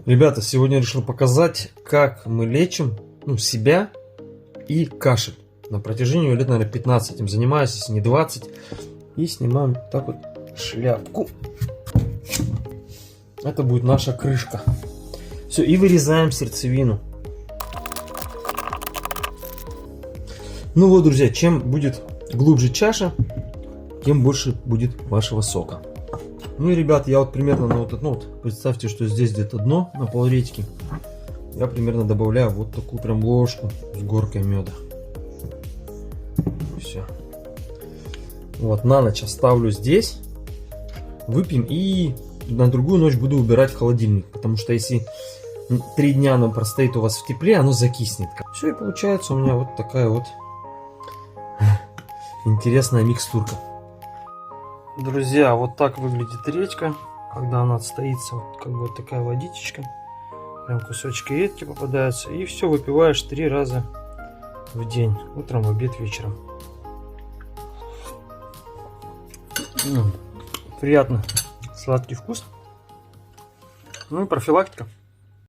Ребята, сегодня решил показать, как мы лечим себя и кашель. На протяжении лет, наверное, 15 этим занимаюсь, если не 20. И снимаем так вот шляпку. Это будет наша крышка. Все, и вырезаем сердцевину. Ну вот, друзья, чем будет глубже чаша, тем больше будет вашего сока. Ну и, ребят, я вот примерно на представьте, что здесь где-то дно на полредьки. Я примерно добавляю вот такую прям ложку с горкой меда. Все. Вот, на ночь оставлю здесь. Выпьем и на другую ночь буду убирать в холодильник. Потому что если 3 дня оно простоит у вас в тепле, оно закиснет. Все, и получается у меня вот такая вот интересная микстурка. Друзья, вот так выглядит редька, когда она отстоится, вот как бы вот такая водичка, прям кусочки редьки попадаются, и все выпиваешь 3 раза в день, утром, в обед, вечером. Приятно, сладкий вкус, ну и профилактика.